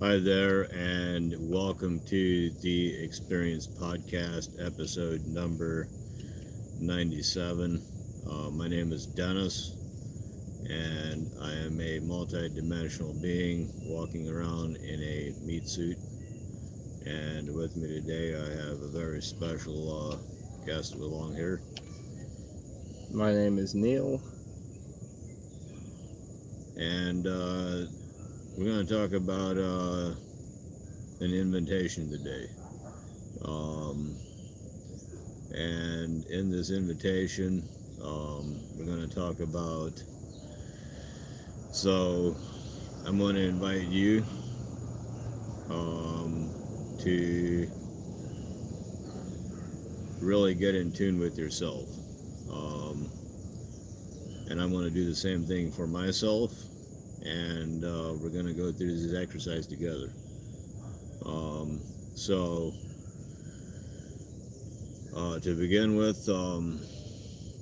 Hi there, and welcome to the Experience Podcast, episode number 97. My name is Dennis, and I am a multi-dimensional being walking around in a meat suit. And with me today, I have a very special guest along here. My name is Neil. And we're going to talk about an invitation today. Um, And in this invitation, we're going to talk about. So, I'm going to invite you to really get in tune with yourself. Um, and I'm going to do the same thing for myself. And we're going to go through this exercise together. Um, so, to begin with,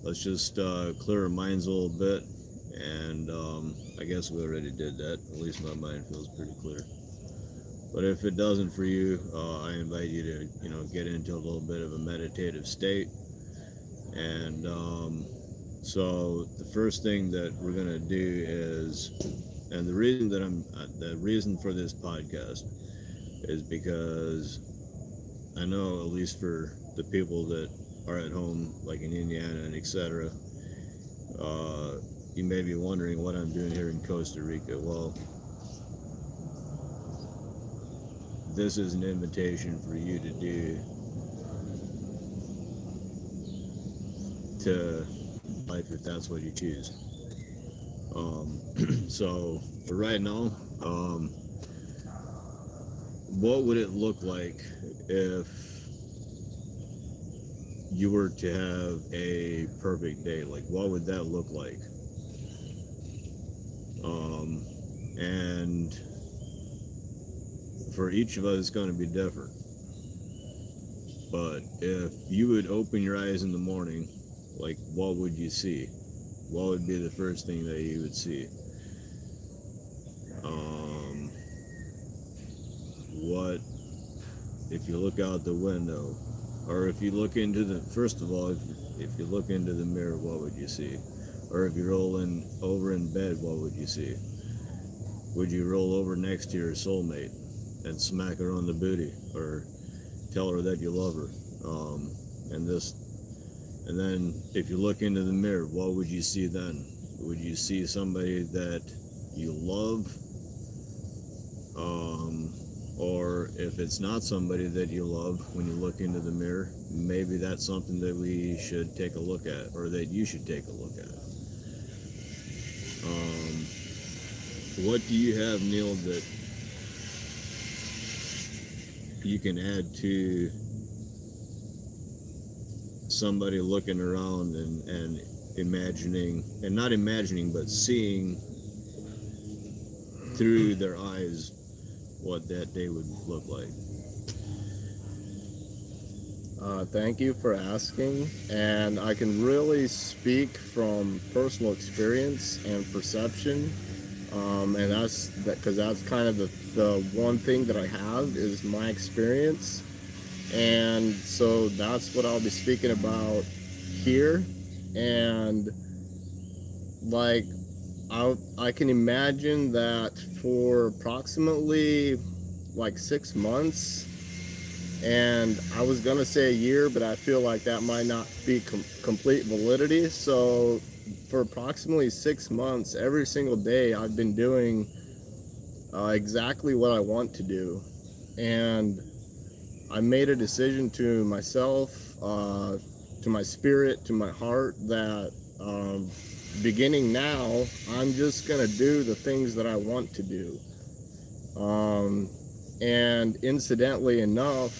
let's just clear our minds a little bit. And I guess we already did that. At least my mind feels pretty clear. But if it doesn't for you, I invite you to, get into a little bit of a meditative state. And so the first thing that we're gonna do is, and the reason for this podcast is because I know, at least for the people that are at home, like in Indiana and etc., uh, you may be wondering what I'm doing here in Costa Rica. Well, this is an invitation for you to do to life if that's what you choose. Um, so for right now, um, what would it look like if you were to have a perfect day? Like, what would that look like? Um, and for each of us, it's going to be different. But if you would open your eyes in the morning, like, what would you see? What would be the first thing that you would see? Um, what if you look out the window, or if you look into the first of all, if you look into the mirror, what would you see? Or if you roll in over in bed, what would you see? Would you roll over next to your soulmate and smack her on the booty, or tell her that you love her? Um, and this, and then if you look into the mirror, what would you see then? Would you see somebody that you love? Um, or if it's not somebody that you love, when you look into the mirror, maybe that's something that we should take a look at, or that you should take a look at. Um, what do you have, Neil, that you can add to somebody looking around and imagining, and not imagining, but seeing through their eyes what that day would look like? Thank you for asking, and I can really speak from personal experience and perception, and that's that because that's kind of the one thing that I have is my experience, and so that's what I'll be speaking about here, and like I can imagine that for approximately like 6 months, and I was gonna say a year, but I feel like that might not be complete validity. So for approximately 6 months, every single day I've been doing exactly what I want to do, and I made a decision to myself, to my spirit, to my heart that beginning now, I'm just gonna do the things that I want to do. Um, and incidentally enough,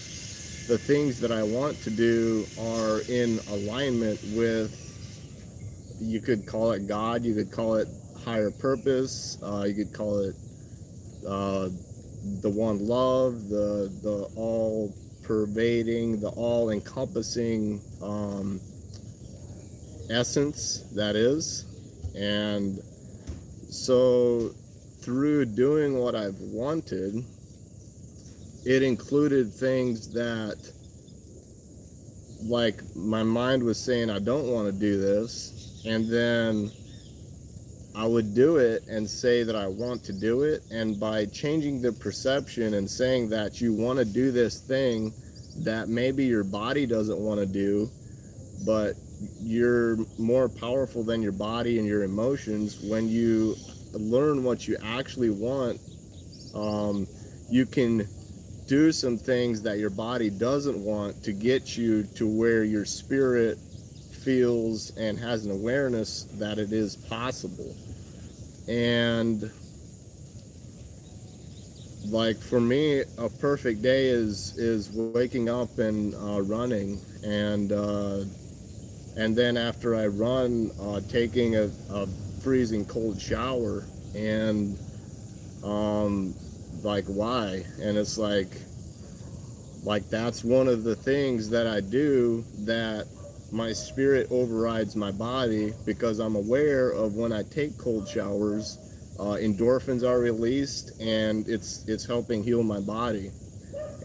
the things that I want to do are in alignment with, you could call it God, you could call it higher purpose, you could call it uh, the one love, the all pervading, the all encompassing essence that is. And so through doing what I've wanted, it included things that, like, my mind was saying I don't want to do this, and then I would do it and say that I want to do it. And by changing the perception and saying that you want to do this thing that maybe your body doesn't want to do, but you're more powerful than your body and your emotions. When you learn what you actually want, you can do some things that your body doesn't want to get you to where your spirit feels and has an awareness that it is possible. And like for me, a perfect day is waking up and running, and then after I run, taking a freezing cold shower. And like, why? And it's like that's one of the things that I do, that my spirit overrides my body, because I'm aware of when I take cold showers, endorphins are released, and it's helping heal my body.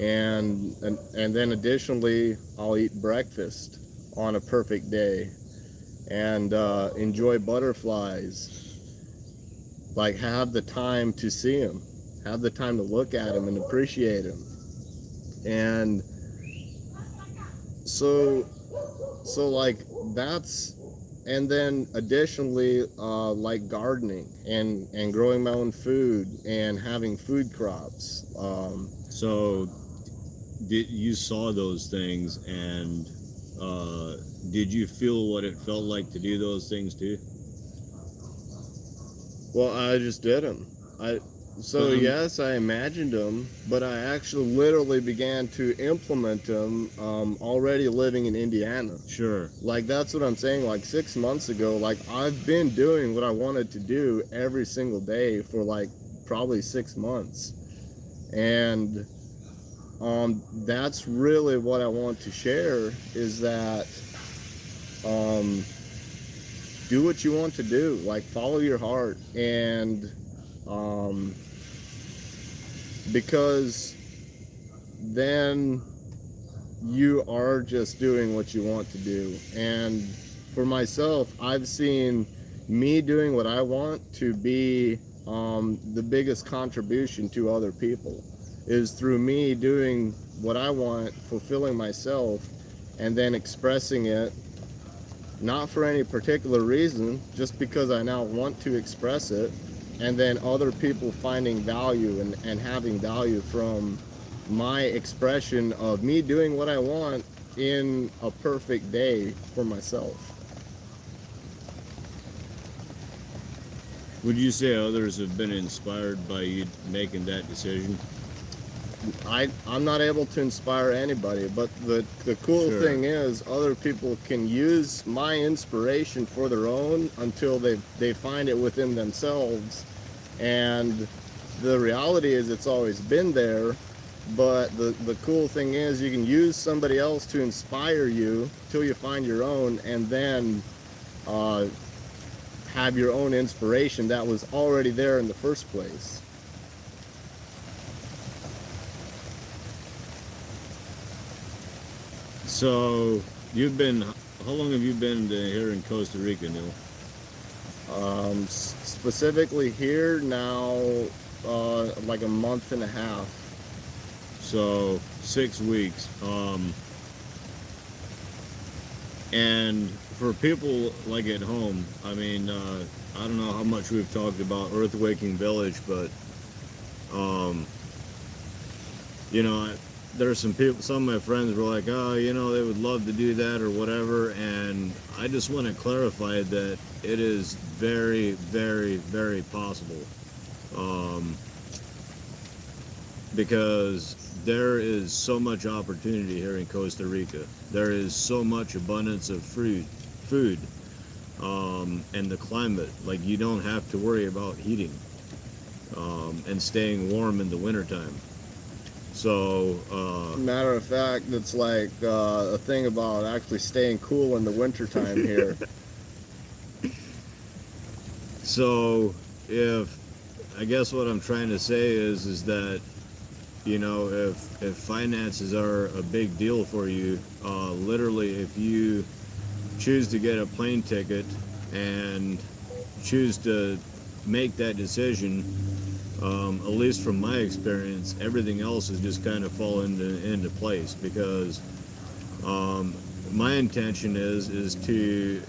And then additionally, I'll eat breakfast on a perfect day, and enjoy butterflies. Like, have the time to see them, have the time to look at them and appreciate them. And so like that's, and then additionally, like gardening and growing my own food and having food crops. So, did you saw those things, and did you feel what it felt like to do those things too? Well, I just did them. So But yes, I imagined them, but I actually literally began to implement them, already living in Indiana. sure. Like, that's what I'm saying. Like 6 months ago, like, I've been doing what I wanted to do every single day for like probably 6 months. And that's really what I want to share, is that um, do what you want to do. Like, follow your heart. And um, because then you are just doing what you want to do. And for myself, I've seen me doing what I want to be, the biggest contribution to other people, is through me doing what I want, fulfilling myself, and then expressing it, not for any particular reason, just because I now want to express it, and then other people finding value and having value from my expression of me doing what I want in a perfect day for myself. Would you say others have been inspired by you making that decision? I'm not able to inspire anybody, but the cool Sure. thing is other people can use my inspiration for their own until they find it within themselves. And the reality is it's always been there, but the cool thing is you can use somebody else to inspire you till you find your own, and then uh, have your own inspiration that was already there in the first place. So, how long have you been here in Costa Rica, Neil? Specifically here now, like a month and a half. So, 6 weeks. And for people like at home, I mean, I don't know how much we've talked about Earthwaking Village, but, um, you know, there's some people, some of my friends were like, oh, you know, they would love to do that or whatever. And I just want to clarify that it is very, very, very possible. Because there is so much opportunity here in Costa Rica. There is so much abundance of food, and the climate. Like, you don't have to worry about heating, and staying warm in the wintertime. So, Matter of fact, it's like a thing about actually staying cool in the wintertime here. so if I guess what I'm trying to say is that you know, if finances are a big deal for you, literally, if you choose to get a plane ticket and choose to make that decision, at least from my experience, everything else is just kind of fall into place because um, my intention is to,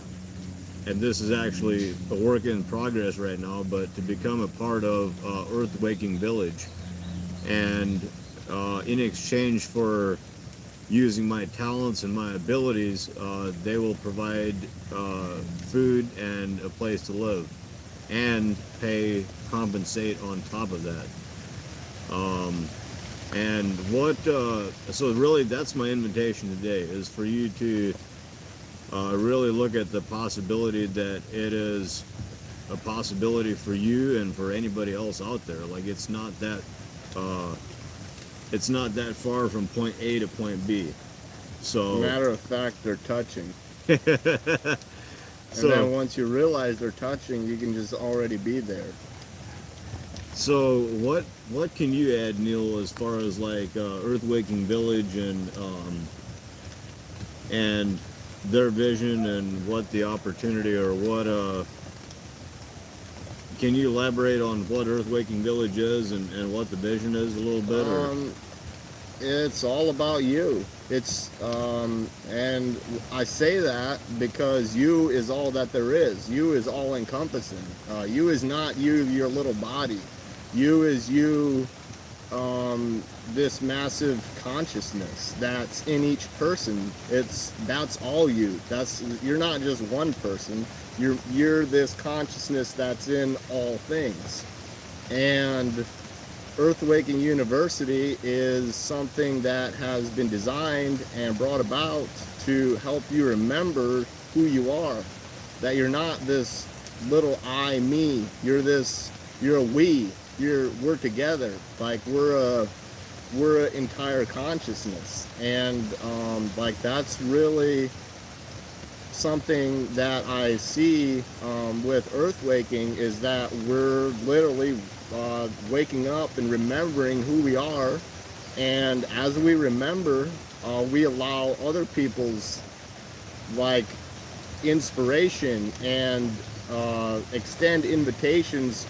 and this is actually a work in progress right now, but to become a part of Earth Waking Village, and in exchange for using my talents and my abilities, they will provide food and a place to live, and compensate on top of that. Um, and so really that's my invitation today is for you to really look at the possibility that it is a possibility for you and for anybody else out there. Like uh, it's not that far from point A to point B. So Matter of fact, they're touching. And so then once you realize they're touching, you can just already be there. so what can you add, Neil, as far as like Earth Waking Village and their vision and what the opportunity or what can you elaborate on what Earth Waking Village is and what the vision is a little bit? Or It's all about you. And I say that because you is all that there is. You is all encompassing. You is not you, your little body. You is you, this massive consciousness that's in each person. That's all you. You're not just one person. You're this consciousness that's in all things. And Earth Waking University is something that has been designed and brought about to help you remember who you are. That you're not this little I, me. You're a we. We're together. Like we're an entire consciousness. And like that's really something that I see with Earth Waking is that we're literally waking up and remembering who we are, and as we remember, we allow other people's like inspiration and extend invitations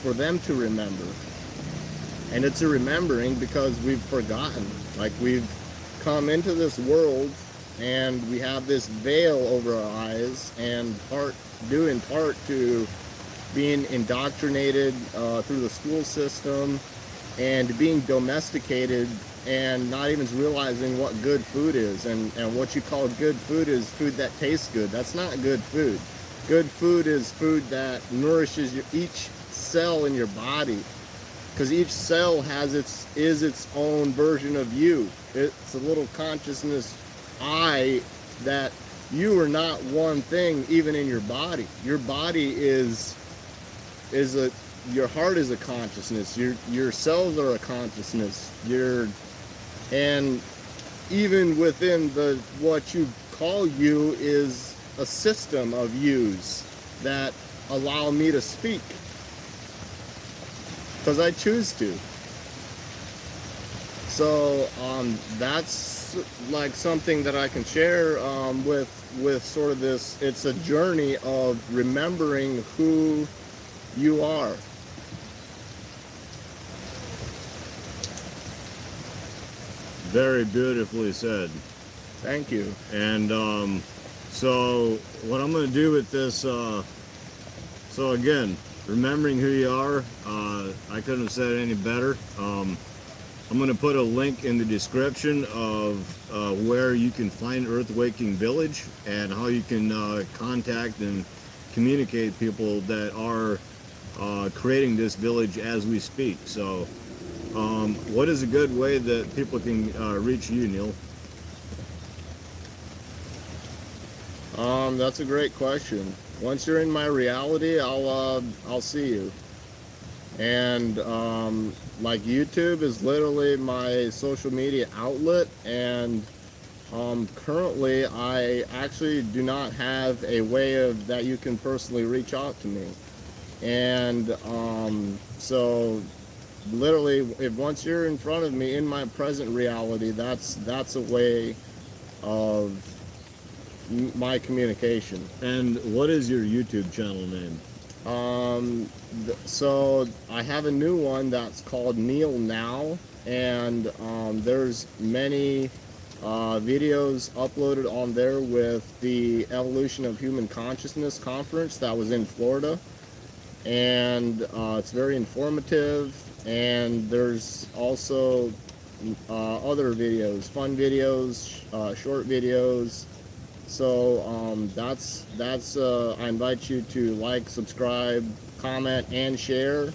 for them to remember. And it's a remembering because we've forgotten, like we've come into this world and we have this veil over our eyes, and due in part to being indoctrinated through the school system and being domesticated and not even realizing what good food is. And what you call good food is food that tastes good. That's not good food. Good food is food that nourishes each cell in your body, because each cell is its own version of you. It's a little consciousness I, that you are not one thing even in your body. Your body your heart is a consciousness. Your cells are a consciousness. And even within what you call you is a system of yous that allow me to speak because I choose to. So that's like something that I can share with sort of this. It's a journey of remembering who you are. very beautifully said. Thank you. And so what I'm going to do with this, so again, remembering who you are, I couldn't have said it any better. I'm going to put a link in the description of where you can find Earth Waking Village and how you can contact and communicate people that are creating this village as we speak. So what is a good way that people can reach you, Neil? That's a great question. Once you're in my reality, I'll see you. And like YouTube is literally my social media outlet, and currently I actually do not have a way of that you can personally reach out to me. And so literally, if once you're in front of me in my present reality, that's a way of my communication. And what is your YouTube channel name? So I have a new one that's called Kneel Now, and there's many videos uploaded on there with the Evolution of Human Consciousness conference that was in Florida, and it's very informative. And there's also other videos, fun videos, short videos. So I invite you to like, subscribe, comment, and share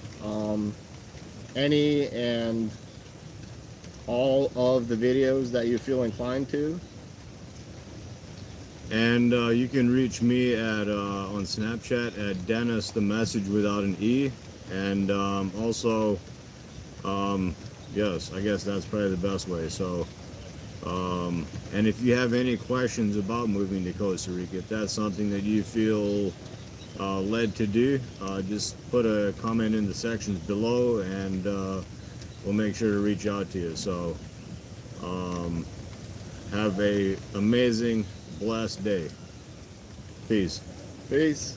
any and all of the videos that you feel inclined to. And you can reach me at on Snapchat at Dennis the Message without an E. And also, yes, I guess that's probably the best way. So, and if you have any questions about moving to Costa Rica, if that's something that you feel led to do, just put a comment in the sections below, and we'll make sure to reach out to you. So, have a amazing, blessed day. Peace. Peace.